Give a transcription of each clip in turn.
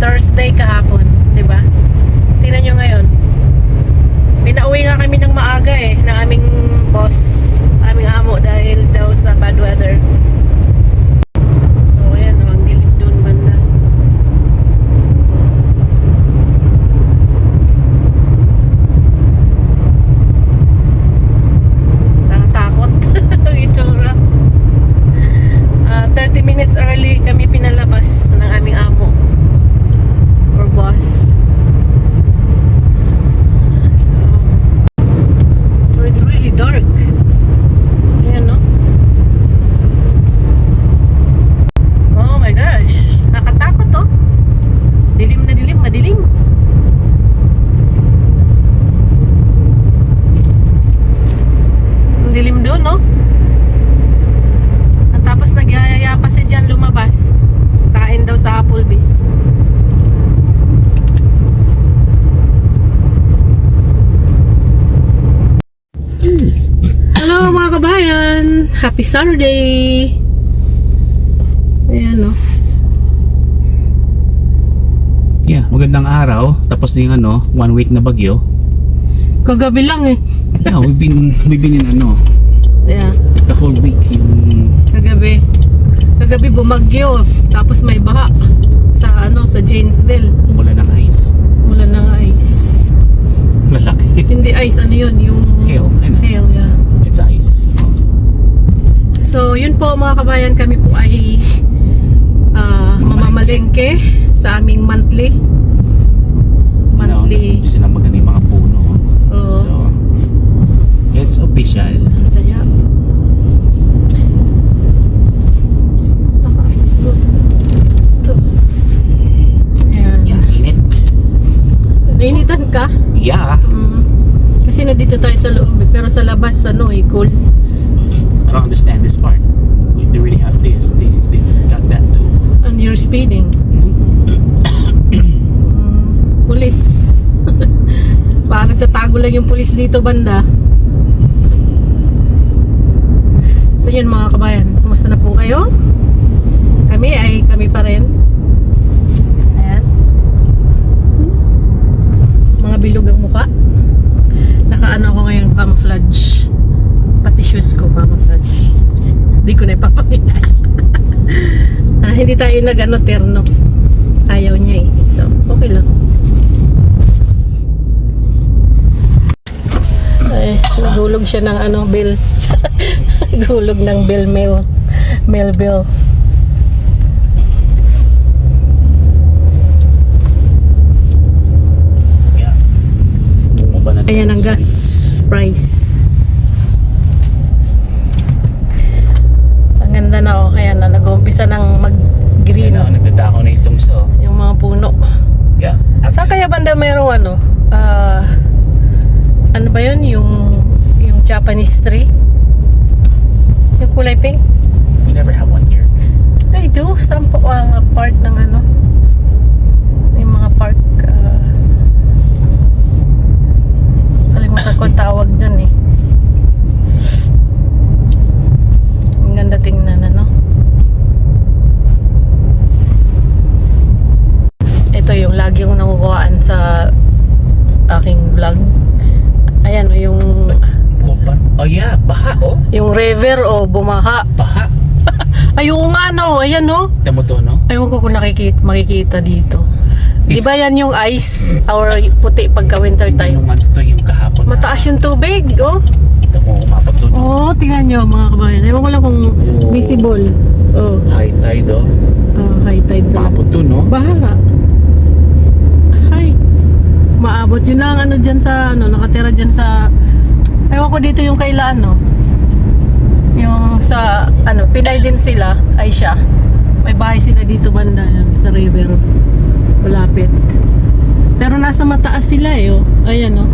Thursday kahapon, 'di ba? Tingnan nyo ngayon. Pinauwi nga kami ng maaga ng aming boss, aming amo dahil daw sa bad weather. So ayan, ang dilim doon banda. Nakatakot ang itsura. 30 minutes early kami pinalabas ng aming amo or boss. So it's really dark. Ayan, no? Oh my gosh, nakatakot to. Dilim na dilim, madilim. Ang dilim doon, no? Tapos nagyayaya pa si Jan lumabas. Kain daw sa Applebee's. Hello mga kabayan! Happy Saturday! Ayan, no? Yeah, magandang araw. Tapos na yung 1 week na bagyo. Kagabi lang Yeah, we've been in Yeah. the whole week yung Kagabi bumagyo, tapos may baha sa Janesville. umulan ng ice. Mula ng ice. Lalaki. Hindi ice, ano yun? Yung Hail, hail, yeah. It's ice. So, yun po mga kabayan, kami po ay mamamalengke sa aming monthly. Gusto na maganda yung mga puno. Oo. So, it's official. Kaya, Yeah, init. nainitan ka? Yeah. Kasi nandito tayo sa loob, pero sa labas, cool. I don't understand this part. They really have this. They've got that too. And you're speeding. Pulis. Parang nagtatago lang yung pulis dito banda. So yun mga kabayan, kumusta na po kayo? Kami pa rin. Ayan. Mga bilog ang mukha. Nakaano ako ngayon, camouflage. Pati shoes ko camouflage. Hindi ko na ipapakita. Hindi tayo terno. Ayaw niya So, okay lang. Ay, Nagulog siya ng ano, bill. Gulog ng bill mail. Mail bill. Yeah. Bumaba na Ayan ang tayo sa- gas price. Ang ganda na oh. Ayan na, nag-uumpisa ng mag-green. Ayan, nagdadako na itong so. Yung mga puno. Yeah. Saan kaya banda mayroong ano? Ano ba yun? Yung Japanese tree? Yung kulay pink? We never have one here. They do. Saan po ang part ng ano? Yung mga park. Kalimutan ko ang tawag dun eh. Ang ganda tingnan ano? Ito yung lagi kong nakukuhaan sa aking vlog. Ayan o yung Oh yeah, baha oh. yung river o bumaha. Baha. Ayun nga no, ayan no. Tamo to, no? Ayun ko kung makikita dito. Di ba yan yung ice or puti pagka winter Hindi time? nung ano to, yung kahapon na. Mataas yung tubig, oh. Tamo, umabot doon. Oh, tingnan nyo mga kabayan. Ewan ko lang kung visible. Oh, High tide oh. high tide na. Umabot doon, no? Baha nga. Ay, maabot. Yun lang ano dyan sa, ano, nakatira dyan sa, ewan ko dito yung kailan, no? Yung sa, ano, Pinay din sila, ay siya. May bahay sila dito banda yan, sa river. Malapit. Pero nasa mataas sila eh, oh. Ayan, oh.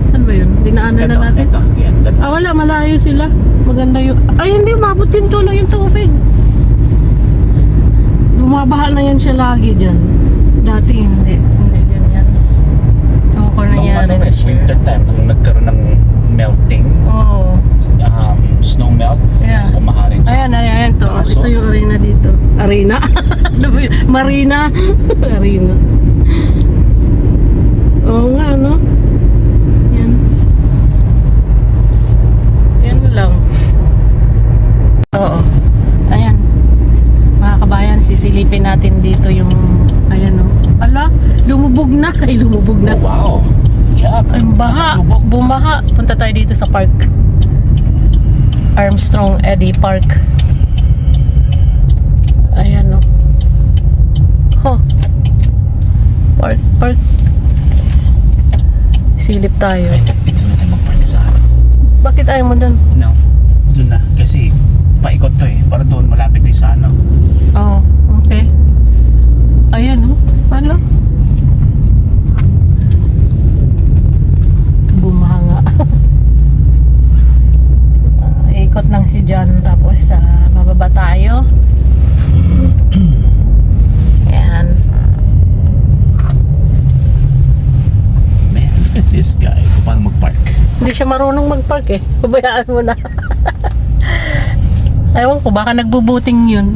Saan ba yun? Dinaanan na natin. Ito, yan. Wala, malayo sila. Maganda yung, ay hindi, umabot din tuloy yung tubig. Bumabaha na yan siya lagi dyan. Dati hindi. Hindi ganyan. Ewan ko nangyari na siya. Winter time, nung nagkaroon ng melting, Oo. snow melt, Yeah. umaharin siya. Ayan to. Kaso- Ito yung arena dito. Arena? Ano ba yun? Marina? Arena. Oo nga, no? Yan. Yan lang. Oo. Ayan. Mga kabayan, sisilipin natin dito yung, ayan no. Ala, lumubog na. Ay, lumubog na. Oh, wow. Yeah. Ay, baha. Bumaha. Punta tayo dito sa park. Armstrong Eddy Park. Ayan no. Huh. Park. Silip tayo. Ay, dito na tayo mag-park sa ano. Bakit ayaw mo dun? No, doon na. Kasi paikot to eh. Para doon, malapit na sa ano. Oh, okay. Ayan no. Ano? Bumaha nga. Ikot lang si John tapos bababa tayo. Ayan. Man, look at this guy. Paano mag-park? Hindi siya marunong mag-park eh. Pabayaan mo na. Ewan ko, baka nagbubuting yun.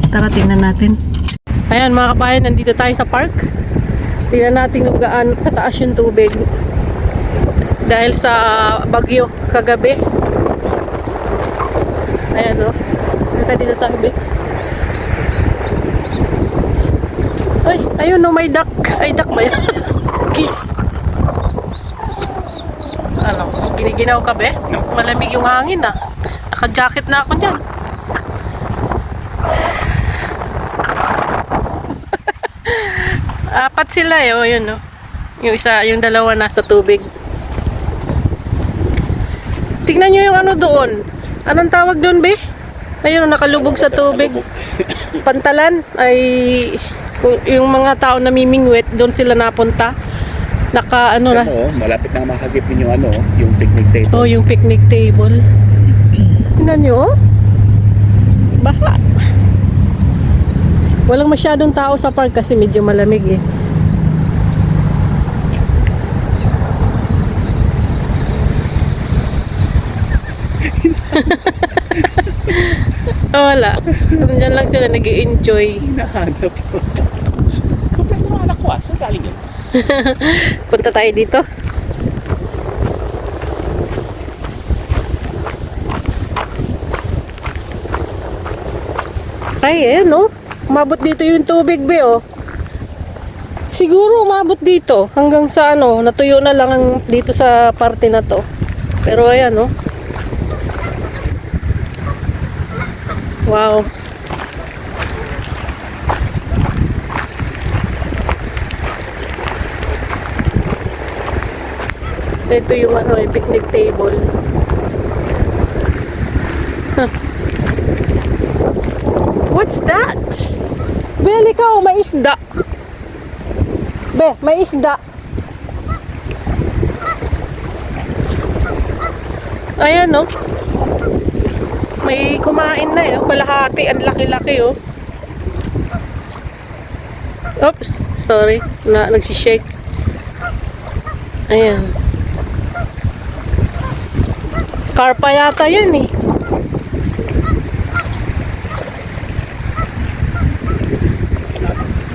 Tara, tingnan natin. Ayan mga kabayan, nandito tayo sa park. Tingnan natin kung gaano kataas yung tubig. Dahil sa bagyo kagabi. Ayan o. Naka dito tayo, be. Ay, ayun o, may duck. Ay, duck ba yan? Kiss. Ano, giniginaw ka, be? No. Malamig yung hangin ah. Naka-jacket na ako dyan. Apat sila eh, oh, yun, no? Yung isa, yung dalawa nasa tubig. Tignan nyo yung ano doon. Anong tawag doon, be? Ayun, nakalubog sa tubig. Pantalan ay yung mga tao namimingwit, doon sila napunta. Naka ano na. Malapit na makagipin yung ano, yung picnic table. Oh, yung picnic table. Tingnan nyo, oh. Baha. Walang masyadong tao sa park kasi medyo malamig eh. Wala. Diyan lang sila nag-i-enjoy. Hinahanap ko. Kompleto mga anak ko ah. Saan galing yun? Punta tayo dito. Ay, ayan, no? Umabot dito yung tubig, be, oh. Siguro umabot dito hanggang sa ano, natuyo na lang ang dito sa parte na to. Pero ayan, oh. Wow. Ito yung ano, picnic table. Huh. What's that? Bel, ikaw, may isda. Be, may isda. Ayan, no? May kumain na, kalahati. Ang laki-laki, oh. Oops, sorry. Nagsishake. Ayan. Karpa yata yan, eh.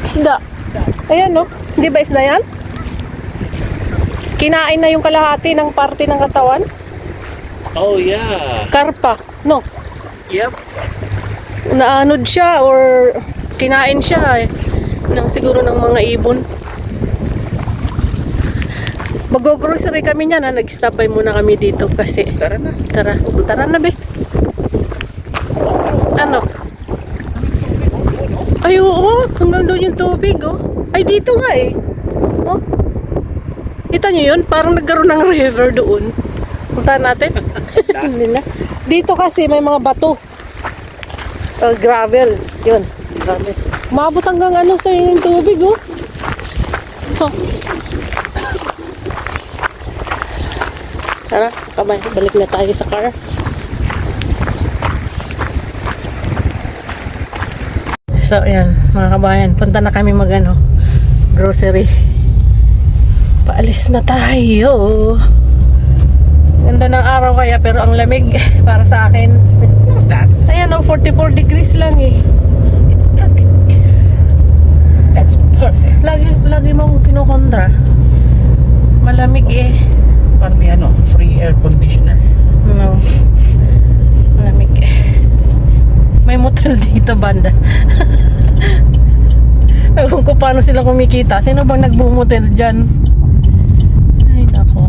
Isda. Ayan, no? Hindi ba isda yan? Kinain na yung kalahati ng parte ng katawan. Oh, yeah. Karpa, no? Yep. Naanod siya or kinain siya siguro ng mga ibon. Mag-grocery kami niyan, nag-stop by muna kami dito kasi. Tara na. Tara na, be. Ano? Ay, oo, hanggang doon yung tubig, oh. Ay, dito nga, eh. Oh. Kita nyo yun? Parang nagkaroon ng river doon. Puntahan natin. Hindi na. Dito kasi may mga bato. Gravel. Yun. Gravel. Umabot hanggang ano sa yung tubig, oh. Huh. Tara, kamay. Balik na tayo sa car. So, ayan, mga kabayan. Punta na kami grocery. Paalis na tayo. Ganda ng araw kaya, pero ang lamig para sa akin. What's that? Ayan, 44 degrees lang, eh. It's perfect. That's perfect. Lagi mong kinukontra. Malamig, eh. Parang may free air conditioner. No. Malamig, eh. May motel dito, banda. Ewan ko paano sila kumikita. Sino bang nagbumotel dyan? Ay, nako.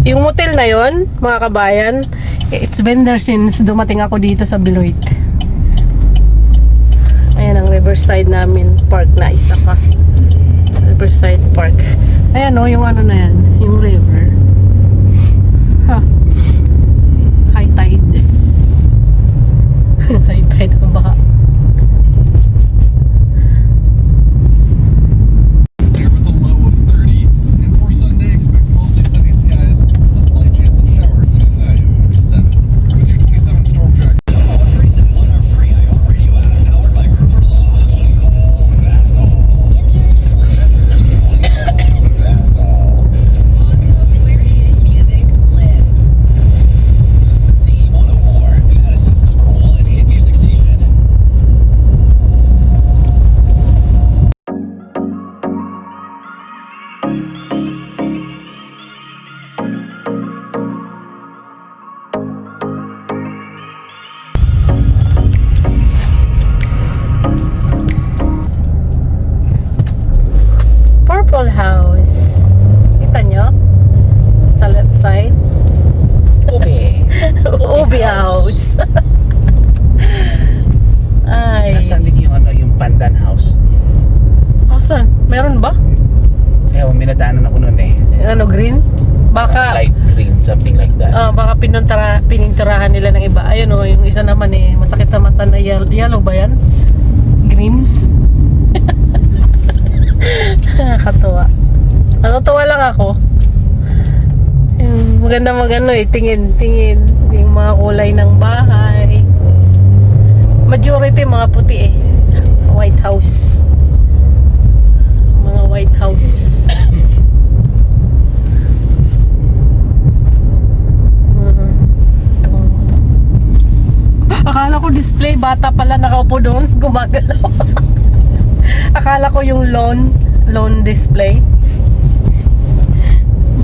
Yung motel na yon, mga kabayan, it's been there since dumating ako dito sa Beloit. Ayan ang riverside namin. Park na isa pa. Riverside Park. Ayan, yung ano na yan. Yung river. Ha. High tide. High tide ang baha. With a low of 30, and for Sunday, expect mostly sunny skies with a slight chance of showers and a high of 57. With your 27 storm track. On our free iHeartRadio app, powered by Gruber Law. One call, that's all. Remember, one call, that's all. Where hit music lives. Z104, Madison's #1 hit music station. Purple House. Kita nyo? Sa left side. Okay. Ubi House. Ay. Nasaan din yung Pandan House? Oh, saan? Meron ba? Kaya minadaanan ako noon, eh. Ano, green? Baka, Light green, something like that. baka pininturahan nila ng iba. Ayun, yung isa naman, masakit sa mata na yellow ba yan? Green? Nakakatuwa. Natutuwa lang ako. Maganda tingin yung mga kulay ng bahay. Majority mga puti, White House. Mga White House. Akala ko display, bata pala nakaupo doon, gumagalaw. Akala ko yung lawn display.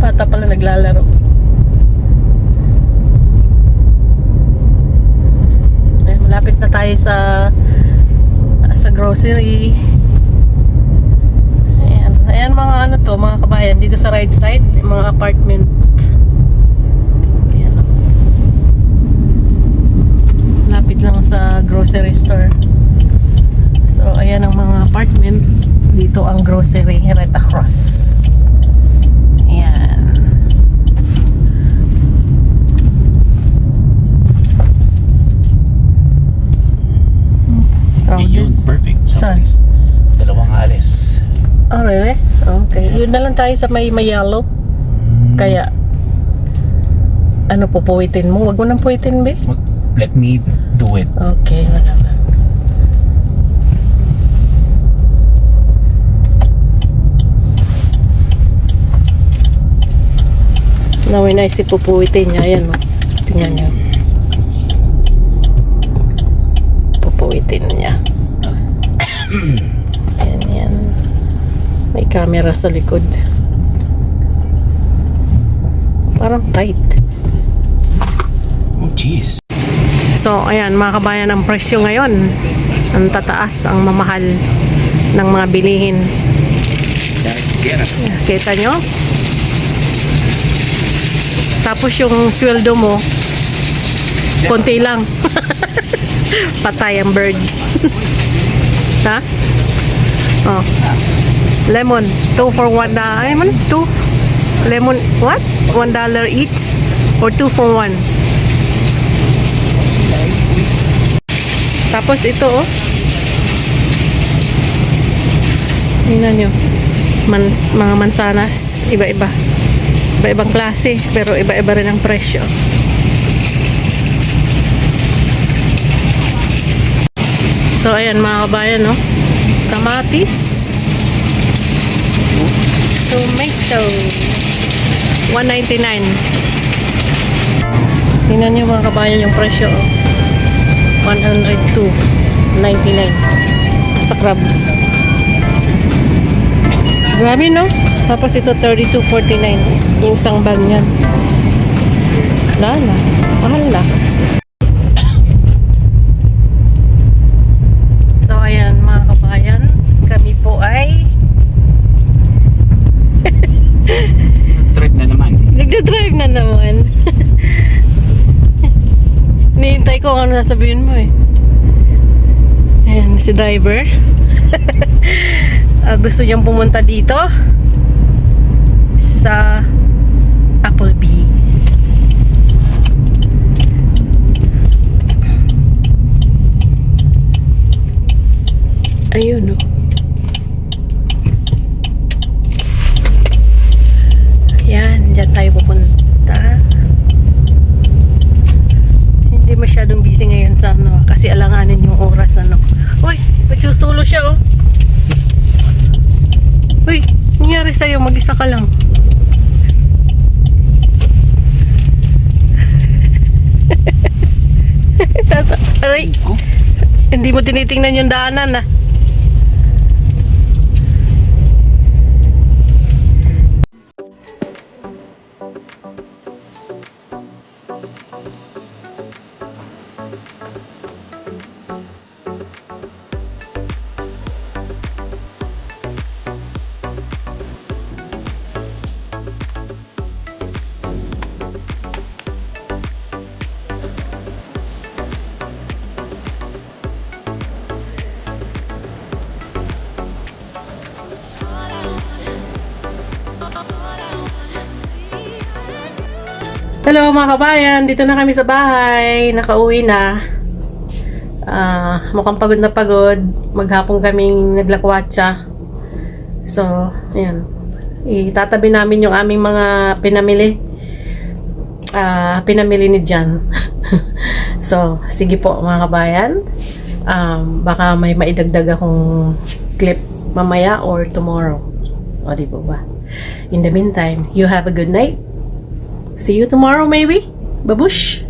Bata pala naglalaro. Ay, malapit na tayo sa grocery. Ayan mga ano to, mga kabayan, dito sa right side, mga apartment. Ayan. Lapit lang sa grocery store. So, ayan ang mga apartment. Dito ang grocery, right across. Ayan. Yun, Crowded. perfect. Saan? Someplace. Dalawang alis. Oh, really? Okay. Yun na lang tayo sa may yellow. Kaya, ano pupuwitin mo? Wag mo nang puwitin, be. Let me do it. Okay, wala ba. Nawin na pupuwitin niya. Ayan, oh. Tingnan niyo. Pupuwitin niya. Ayan, yan. May camera sa likod. Parang tight. Oh, jeez. So, ayan, mga kabayan, ang presyo ngayon. Ang tataas, ang mamahal ng mga bilihin. Kita nyo? Tapos yung sweldo mo, konti lang. Patay ang bird. Ha? Oh. Lemon, 2 for $1. Ay man, 2. Lemon, what? $1 each? Or 2 for 1? Tapos ito, oh. Tingnan nyo. Mga mansanas, iba-iba. Iba-ibang klase, pero iba-iba rin ang presyo. So, ayan mga kabayan, no? Kamatis. Tomato. $1.99. Tingnan nyo mga kabayan yung presyo, oh. $102.99 sa crabs. Grabe, no? Tapos ito $32.49 yung isang bag niyan. Lala, mahal na. So ayan mga kabayan, kami po ay Trip na naman. nagdadrive na naman. Nihintay ko kung ano sasabihin mo eh. Ayan, si driver. Gusto niyang pumunta dito sa Applebee's. Ayun, oh. Yan, dyan tayo pupunta. Hindi masyadong busy ngayon sa ano, kasi alanganin yung oras, ano. Uy, nagsusulo siya, oh. Uy, nangyari sa'yo, mag-isa ka lang. Aray, hindi mo tinitingnan yung daanan, ah. Hello mga kabayan, dito na kami sa bahay, nakauwi na. Mukhang pagod na pagod, maghapon kaming naglakwatsa. So, ayan, itatabi namin yung aming mga pinamili ni Jan. So, sige po mga kabayan, baka may maidagdag akong clip mamaya or tomorrow. O di ba? In the meantime, you have a good night. See you tomorrow, maybe? Babush!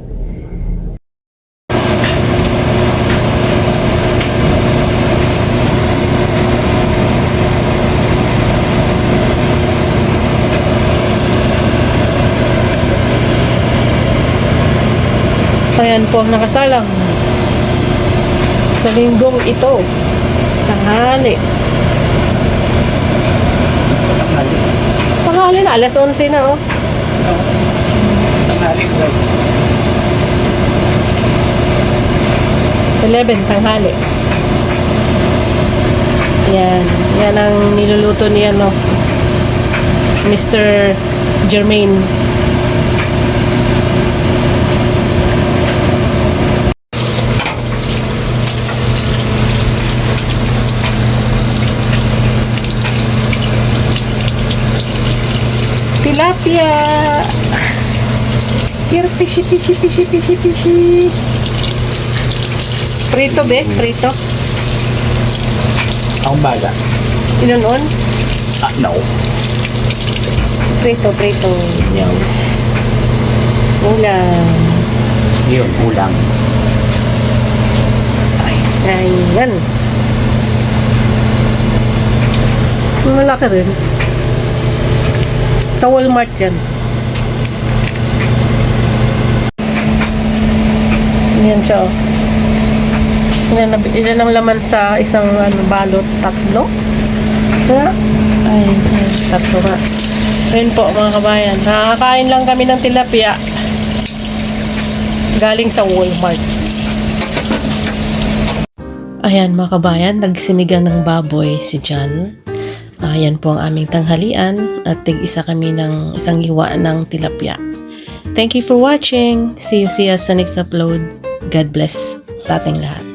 Ayan po ang nakasalang sa linggong ito. Tanghali. tanghali na, alas 11 na oh. Tanghali ko. 11, tanghali. Yan. Yan ang niluluto niya, no? Mr. Jermaine. Tilapia! Here, fishy, fishy, fishy, fishy, fishy. Prito, be? Prito? Akong baga. Inunon? No. Prito, prito. Yan. Ulam. Yun, ulam. Ayan. Malaki rin. Sa Walmart yan. Yan siya. Oh. Ilan ang laman sa isang balot? 3? Nga? Ay, tatlo nga. Ayun po mga kabayan. Nakakain lang kami ng tilapia. Galing sa Walmart. Ayan mga kabayan, nagsinigang ng baboy si John. Ayan po ang aming tanghalian at tig-isa kami ng isang hiwa ng tilapia. Thank you for watching. See you sa next upload. God bless sa ating lahat.